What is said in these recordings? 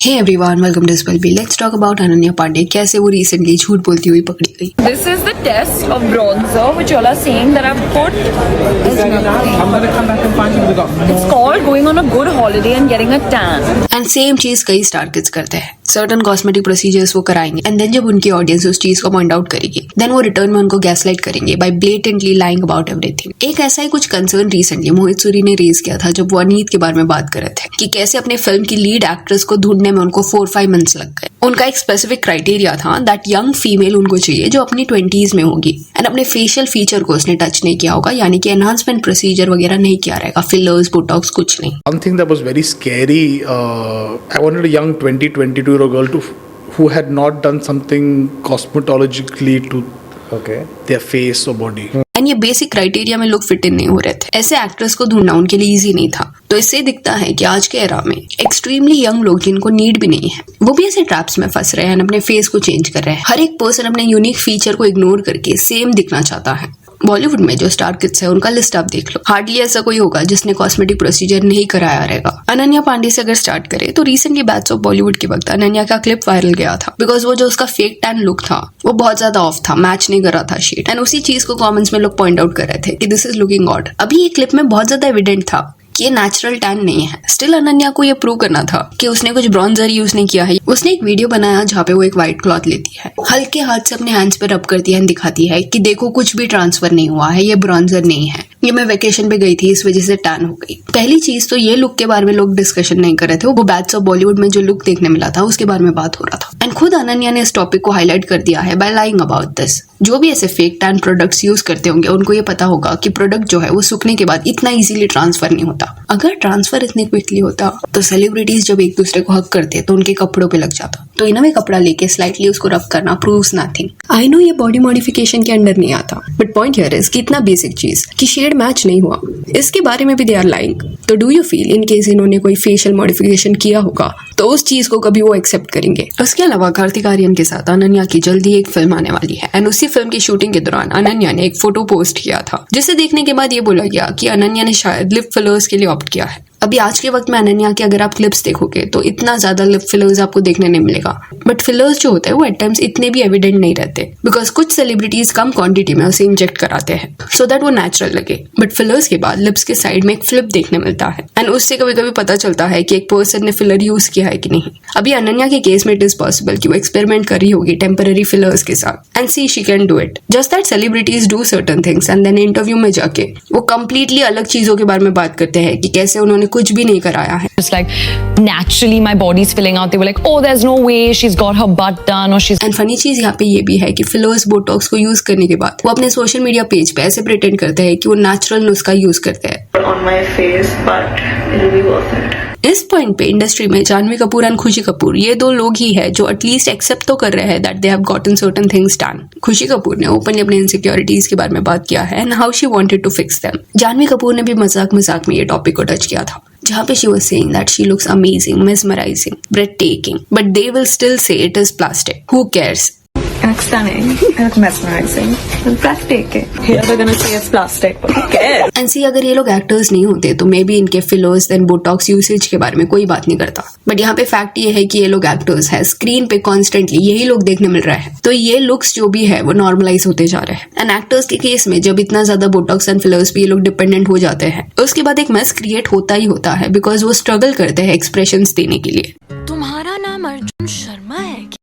Hey everyone, welcome to Spell Bee. Let's talk about Ananya Pandey. कैसे वो recently झूठ बोलती हुई पकड़ी गई. This is the test of bronzer, which all are saying that I've put. I'm gonna come back and find you. It's called going on a good holiday and getting a tan. And same चीज कई star kids करते हैं. Certain cosmetic procedures वो कराएंगे and then जब उनकी audience उस चीज को पॉइंट आउट करेगी देन वो रिटर्न में उनको गैसलाइट करेंगे by blatantly lying about everything. एक ऐसा ही कुछ कंसर्न रिसेंटली मोहित सूरी ने रेज किया था जब वो अनीत के बारे में बात कर रहे थे कि कैसे अपने फिल्म की लीड एक्ट्रेस को ढूंढने में उनको 4-5 मंथ्स लग गए. उनका एक स्पेसिफिक क्राइटेरिया था दैट यंग फीमेल उनको चाहिए जो अपनी 20s में होगी एंड अपने फेशियल फीचर को उसने टच नहीं किया होगा, यानी कि एनहांसमेंट प्रोसीजर वगैरह नहीं किया रहेगा, फिलर्स बोटॉक्स कुछ नहीं. One thing that was very scary, I wanted a young 22-year-old girl who had not done something cosmetologically to their face or body. And ये बेसिक क्राइटेरिया में लोग फिट इन नहीं हो रहे थे. ऐसे एक्ट्रेस को ढूंढना उनके लिए इजी नहीं था. तो इससे दिखता है कि आज के एरा में एक्सट्रीमली यंग लोग जिनको नीड भी नहीं है वो भी ऐसे ट्रैप्स में फंस रहे हैं, अपने फेस को चेंज कर रहे हैं. हर एक पर्सन अपने यूनिक फीचर को इग्नोर करके सेम दिखना चाहता है. बॉलीवुड में जो स्टार किड्स है उनका लिस्ट आप देख लो, हार्डली ऐसा कोई होगा जिसने कॉस्मेटिक प्रोसीजर नहीं कराया रहेगा. अनन्या पांडे से अगर स्टार्ट करें तो रिसेंटली बैट्स ऑफ बॉलीवुड के वक्त अनन्या का क्लिप वायरल गया था बिकॉज वो जो उसका फेक टैन लुक था वो बहुत ज्यादा ऑफ था, मैच नहीं कर रहा था शेड. एंड उसी चीज को कमेंट्स में लोग पॉइंट आउट कर रहे थे कि दिस इज लुकिंग ऑड. अभी ये क्लिप में बहुत ज्यादा एविडेंट था कि ये नेचुरल टैन नहीं है. स्टिल अनन्या को ये प्रूव करना था कि उसने कुछ ब्रॉन्जर यूज नहीं किया है. उसने एक वीडियो बनाया जहाँ पे वो एक व्हाइट क्लॉथ लेती है, हल्के हाथ से अपने हैंड्स पे रब करती है, दिखाती है कि देखो कुछ भी ट्रांसफर नहीं हुआ है, ये ब्रॉन्जर नहीं है, ये मैं वेकेशन पे गई थी इस वजह से टैन हो गई. पहली चीज तो ये लुक के बारे में लोग डिस्कशन नहीं कर रहे थे. वो बैट्स ऑफ बॉलीवुड में जो लुक देखने मिला था उसके बारे में बात हो रहा था. एंड खुद अनन्या ने इस टॉपिक को हाईलाइट कर दिया है बाय लाइंग अबाउट दिस. जो भी ऐसे फेक टैन प्रोडक्ट्स यूज करते होंगे उनको ये पता होगा कि प्रोडक्ट जो है वो सूखने के बाद इतना इजीली ट्रांसफर नहीं होता. अगर ट्रांसफर इतने क्विकली होता तो सेलिब्रिटीज जब एक दूसरे को हक करते तो उनके कपड़ों पे लग जाता. तो इन्हें में कपड़ा लेके स्लाइटली उसको रफ करना प्रूव्स नथिंग. आई नो ये बॉडी मॉडिफिकेशन के अंडर नहीं आता, बट पॉइंट हियर इज कि इतना बेसिक चीज कि शेड मैच नहीं हुआ इसके बारे में भी दे आर लाइंग. तो do you feel in case इन्होंने कोई फेशियल मॉडिफिकेशन किया होगा तो उस चीज को कभी वो एक्सेप्ट करेंगे. उसके अलावा कार्तिक आर्यन के साथ अनन्या की जल्दी एक फिल्म आने वाली है एंड उसी फिल्म की शूटिंग के दौरान अनन्या ने एक फोटो पोस्ट किया था जिसे देखने के बाद ये बोला गया कि अनन्या ने शायद लिप फिलर्स के लिए ऑप्ट किया है. अभी आज के वक्त में अनन्या के अगर आप क्लिप्स देखोगे तो इतना ज्यादा लिप फिलर्स आपको देखने नहीं मिलेगा, बट फिलर्स जो होते हैं वो एट टाइम्स इतने भी एविडेंट नहीं रहते बिकॉज कुछ सेलिब्रिटीज कम क्वांटिटी में उसे इंजेक्ट कराते हैं सो दैट वो नेचुरल लगे. बट फिलर्स के बाद लिप्स के साइड में एक फ्लिप देखने मिलता है एंड उससे कभी कभी पता चलता है कि एक पर्सन ने फिलर यूज किया है कि नहीं. अभी अनन्या के केस में इट इज पॉसिबल कि वो एक्सपेरिमेंट कर रही होगी टेम्पररी फिलर्स के साथ and see she can do it. Just that celebrities do certain things and then interview में जाके वो कंप्लीटली अलग चीजों के बारे में बात करते हैं कि कैसे उन्होंने कुछ भी नहीं कराया है. Just like naturally my body's filling out. They were like, oh, there's no way she's got her butt done or she's. And funny चीज यहाँ पे ये भी है कि फिलर्स बोटॉक्स को यूज करने के बाद वो अपने सोशल मीडिया पेज पे ऐसे प्रिटेंड करते हैं कि वो नेचुरल नुस्खा यूज करते हैं. On my face, but it'll be worth it. इस पॉइंट पे इंडस्ट्री में जानवी कपूर एंड खुशी कपूर ये दो लोग ही है जो एटलीस्ट एक्सेप्ट तो कर रहे हैं that they have gotten certain things done. खुशी कपूर ने ओपनली अपने इनसिक्योरिटीज के बारे में बात किया है and how she wanted to fix them. Janhvi Kapoor ने भी मजाक मजाक में ये टॉपिक को टच किया था जहाँ पे she was saying that she looks amazing, mesmerizing, breathtaking, but they will still say it is plastic. Who cares? I look stunning. I look mesmerizing. I look breathtaking. Here they're gonna say it's plastic, but who cares? And see अगर ये लोग actors नहीं होते तो maybe इनके fillers and botox usage के बारे में कोई बात नहीं करता. बट यहाँ पे फैक्ट ये है कि ये लोग एक्टर्स है, स्क्रीन पे कॉन्स्टेंटली यही लोग देखने मिल रहा है तो ये लुक्स जो भी है वो नॉर्मलाइज होते जा रहे हैं. एंड एक्टर्स के केस में जब इतना ज्यादा बोटॉक्स एंड फिलर्स पे ये लोग डिपेंडेंट हो जाते हैं तो उसके बाद एक मेस क्रिएट होता ही होता है बिकॉज वो स्ट्रगल करते हैं एक्सप्रेशंस देने के लिए. तुम्हारा नाम अर्जुन शर्मा है क्या?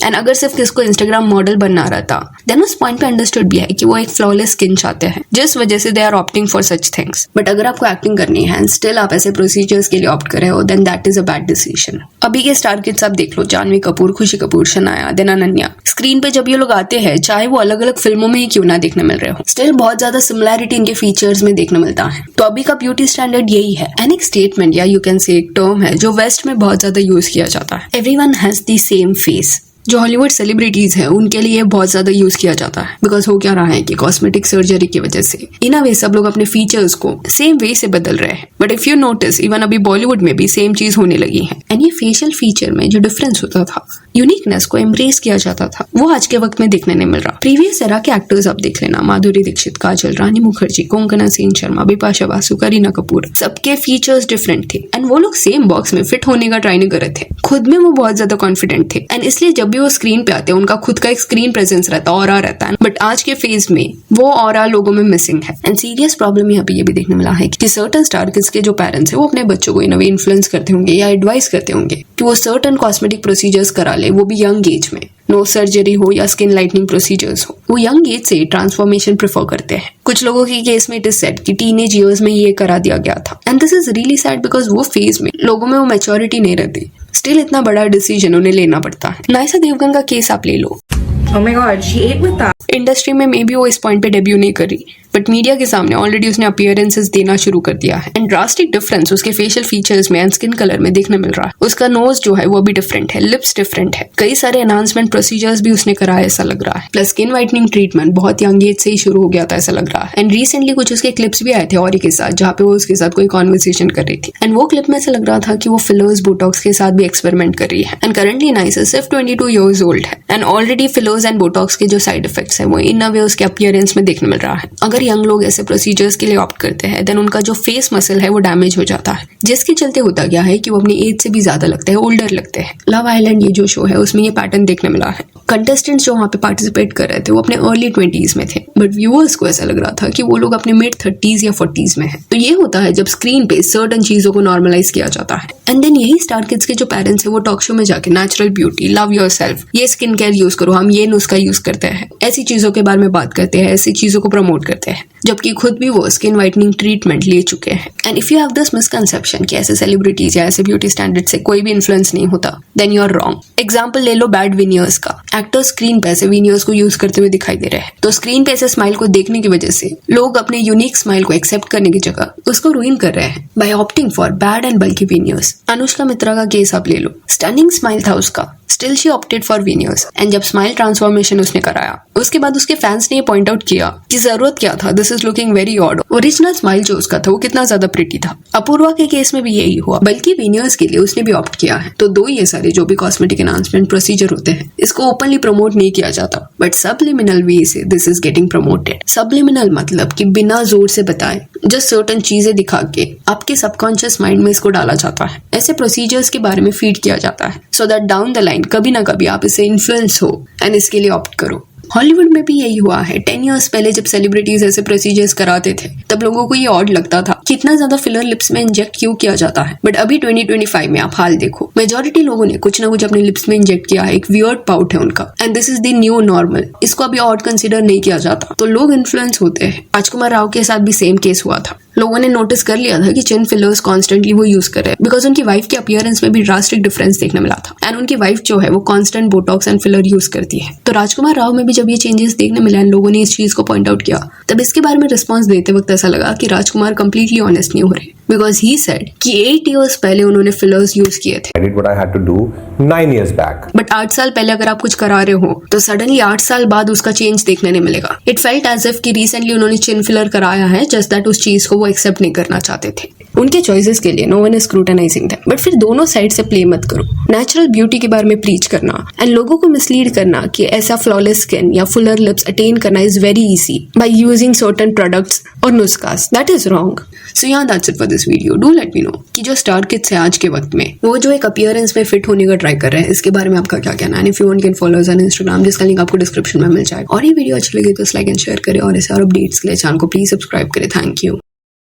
एंड अगर सिर्फ किसको इंस्टाग्राम मॉडल बनना रहता देन उस पॉइंट पे अंडरस्टूड भी है कि वो एक फ्लॉलेस स्किन चाहते हैं जिस वजह से they are opting for such things. But अगर आपको एक्टिंग करनी है एंड स्टिल आप ऐसे प्रोसीजर्स के लिए ऑप्ट कर रहे हो then that is a bad decision. अभी के स्टार किड्स आप देख लो, जानवी कपूर, खुशी कपूर, शनाया, देन अनन्या. स्क्रीन पे जब ये लोग आते हैं चाहे वो अलग अलग फिल्मों में ही क्यों ना देखने मिल रहे हो स्टिल बहुत ज्यादा सिमिलैरिटी इनके फीचर्स में देखने मिलता है. तो अभी का ब्यूटी स्टैंडर्ड यही है एंड एक स्टेटमेंट या यू कैन से एक टर्म है जो वेस्ट में बहुत ज्यादा यूज किया जाता है, everyone has the same face. जो हॉलीवुड सेलिब्रिटीज हैं उनके लिए बहुत ज्यादा यूज किया जाता है बिकॉज हो क्या रहा है कि कॉस्मेटिक सर्जरी की वजह से इन अ वे सब लोग अपने फीचर्स को सेम वे से बदल रहे हैं. But if you notice even अभी बॉलीवुड में भी सेम चीज होने लगी है एंड ये फेशियल फीचर में जो डिफरेंस होता था यूनिकनेस को एम्ब्रेस किया जाता था, वो आज के वक्त में देखने नहीं मिल रहा। प्रीवियस एरा के एक्टर्स आप देख लेना, माधुरी दीक्षित, काजल, रानी मुखर्जी, कोंकणा सेन शर्मा, बिपाशा बासु, करीना कपूर, सबके फीचर्स डिफरेंट थे एंड वो लोग सेम बॉक्स में फिट होने का ट्राई नहीं कर रहे थे। खुद में वो बहुत ज्यादा कॉन्फिडेंट थे एंड इसलिए जब भी वो स्क्रीन पे आते हैं उनका खुद का एक स्क्रीन प्रेजेंस रहता है, ऑरा रहता है। बट आज के फेज में वो ऑरा लोगों में मिसिंग है एंड सीरियस प्रॉब्लम यहाँ पे ये भी देखने मिला है कि सर्टन स्टार किड्स के जो पेरेंट्स है वो अपने बच्चों को इन वे इन्फ्लुएंस करते होंगे या एडवाइस करते होंगे कि वो सर्टन कॉस्मेटिक प्रोसीजर्स करा ले, वो भी यंग एज में, नो सर्जरी हो या स्किन लाइटनिंग प्रोसीजर्स हो। वो यंग एज से ट्रांसफॉर्मेशन प्रेफर करते हैं। कुछ लोगों के केस में इट इज सेड कि टीनेज ईयर्स में ये करा दिया गया था and this is really sad because वो फेज में लोगों में वो मैच्योरिटी नहीं रहती, स्टिल इतना बड़ा डिसीजन उन्हें लेना पड़ता है। नायसा देवगन का केस आप ले लो। Oh my god, she ate with that. Industry में मे बी वो इस पॉइंट पे डेब्यू नहीं कर रही बट मीडिया के सामने ऑलरेडी उसने अपीयरेंसेस देना शुरू कर दिया है एंड ड्रास्टिक डिफरेंस उसके फेशियल फीचर्स में एंड स्किन कलर में देखने मिल रहा है। उसका नोज जो है वो भी डिफरेंट है, लिप्स डिफरेंट है, कई सारे एनहांसमेंट प्रोसीजर्स भी उसने कराया ऐसा लग रहा है। प्लस स्किन वाइटनिंग ट्रीटमेंट बहुत यंग एज से ही शुरू हो गया था ऐसा लग रहा है एंड रिसेंटली कुछ उसके क्लिप्स भी आए थे औरी के साथ जहाँ पे वो उसके साथ कोई कॉन्वर्सेशन कर रही थी एंड वो क्लिप में ऐसा लग रहा था कि वो फिलर्स बोटॉक्स के साथ भी एक्सपेरिमेंट कर रही है एंड करंटली नायसा सिर्फ 22 ईयर्स ओल्ड है and already fillers and Botox के जो साइड इफेक्ट्स है वो इन अ वे उसके अपीयरेंस में देखने मिल रहा है। अगर यंग लोग ऐसे प्रोसीजर्स के लिए ऑप्ट करते हैं देन उनका जो फेस मसल है वो डैमेज हो जाता है, जिसके चलते होता क्या है कि वो अपनी एज से भी ज्यादा लगते हैं, ओल्डर लगते हैं। लव आइलैंड ये जो शो है उसमें ये पैटर्न देखने मिला है। कंटेस्टेंट्स जो वहाँ पे पार्टिसिपेट कर रहे थे वो अपने अर्ली 20s में थे बट व्यूअर्स को ऐसा लग रहा था कि वो लोग अपने मिड 30s या 40s में है। तो ये होता है जब स्क्रीन पे सर्टन चीजों को नॉर्मलाइज किया जाता है एंड देन यही स्टार किड्स के जो पेरेंट्स है वो टॉक शो में जाके नेचुरल ब्यूटी, लव योरसेल्फ, ये स्किन केयर यूज करो, हम ये नुस्खा यूज करते हैं, ऐसी चीजों के बारे में बात करते हैं, ऐसी चीजों को प्रमोट करते हैं जबकि खुद भी वो स्किन वाइटनिंग ट्रीटमेंट ले चुके हैं। And if you have this misconception कि ऐसे सेलिब्रिटीज या ऐसे ब्यूटी स्टैंडर्ड से कोई भी इन्फ्लुएंस नहीं होता then you are wrong. Example ले लो बैड विनियर्स का। एक्टर्स स्क्रीन पे ऐसे विनियर्स को यूज करते हुए दिखाई दे रहे हैं तो स्क्रीन पे ऐसे स्माइल को देखने की वजह से लोग अपने यूनिक स्माइल को एक्सेप्ट करने की जगह उसको रूइन कर रहे हैं by opting for bad and bulky veneers. Anushka Mitra का केस आप ले लो, स्टनिंग स्माइल था उसका, still she opted for veneers and जब स्माइल ट्रांसफॉर्मेशन उसने कराया उसके बाद उसके फैंस ने ये पॉइंट आउट किया कि जरूरत क्या था, this is looking very odd. Original smile जो उसका था वो कितना ज्यादा प्रिटी था। अपूर्वा के केस में भी यही हुआ, बल्कि विनियर्स के लिए उसने भी ऑप्ट किया है। तो दो ये सारे जो भी कॉस्मेटिक एनहांसमेंट प्रोसीजर होते हैं इसको ओपनली प्रमोट नहीं किया जाता बट सबलिमिनल वे से this is getting promoted. Subliminal मतलब कि बिना जोर से बताए जस्ट सर्टन चीजें दिखा के आपके सबकॉन्शियस माइंड में इसको डाला जाता है, ऐसे प्रोसीजर्स के बारे में फीड किया जाता है so that down the line कभी ना कभी आप इससे इन्फ्लुएंस हो एंड इसके लिए ऑप्ट करो। हॉलीवुड में भी यही हुआ है। 10 इयर्स पहले जब सेलिब्रिटीज ऐसे प्रोसीजर्स कराते थे तब लोगों को ये ऑड लगता था कि इतना ज्यादा फिलर लिप्स में इंजेक्ट क्यों किया जाता है बट अभी 2025 में आप हाल देखो, मेजॉरिटी लोगों ने कुछ ना कुछ अपने लिप्स में इंजेक्ट किया है, एक वियर्ड पाउट है उनका and this is the new normal. इसको अभी ऑड कंसिडर नहीं किया जाता तो लोग इन्फ्लुएंस होते हैं। राजकुमार राव के साथ भी सेम केस हुआ था। लोगों ने नोटिस कर लिया था कि चिन फिलर्स कॉन्स्टेंटली वो यूज कर रहे हैं बिकॉज उनकी वाइफ के अपीयरेंस में भी ड्रास्टिक डिफरेंस देखने मिला था एंड उनकी वाइफ जो है वो constant Botox and filler use करती है। तो राजकुमार राव में भी जब ये चेंजेस देखने मिले एंड लोगों ने इस चीज को पॉइंट आउट किया तब इसके बारे में रिस्पॉन्स देते वक्त ऐसा लगा कि राजकुमार कंप्लीटली ऑनेस्ट नहीं हो रहे बिकॉज ही सेड कि 8 इयर्स पहले उन्होंने फिलर्स यूज किए थे। I did what I had to do 9 years back. But 8 साल पहले अगर आप कुछ करा रहे हो तो सडनली 8 साल बाद उसका चेंज देखने नहीं मिलेगा। इट फेल्ट एज इफ कि रिसेंटली उन्होंने चिन फिलर कराया है जस्ट दैट उस चीज को वो एक्सेप्ट नहीं करना चाहते थे। उनके चॉइसेस के लिए no one is scrutinising them but फिर दोनों साइड से प्ले मत करो। नेचुरल ब्यूटी के बारे में प्रीच करना एंड लोगों को मिसलीड करना कि ऐसा फ्लॉलेस स्किन या फुलर लिप्स अटेन करना is very easy by using certain products और नुस्खास, that is wrong. So yeah, that's it for this video. Do let me know कि जो स्टार किड्स है आज के वक्त में वो जो एक अपीयरेंस में फिट होने का ट्राई कर रहे हैं इसके बारे में आपका क्या कहना है। If you want can follow us on Instagram जिसका लिंक आपको डिस्क्रिप्शन में मिल जाएगा। और ये वीडियो अच्छी लगी तो लाइक एंड शेयर करें और ऐसे और अपडेट्स के लिए चैनल को प्लीज सब्सक्राइब करें। Thank you.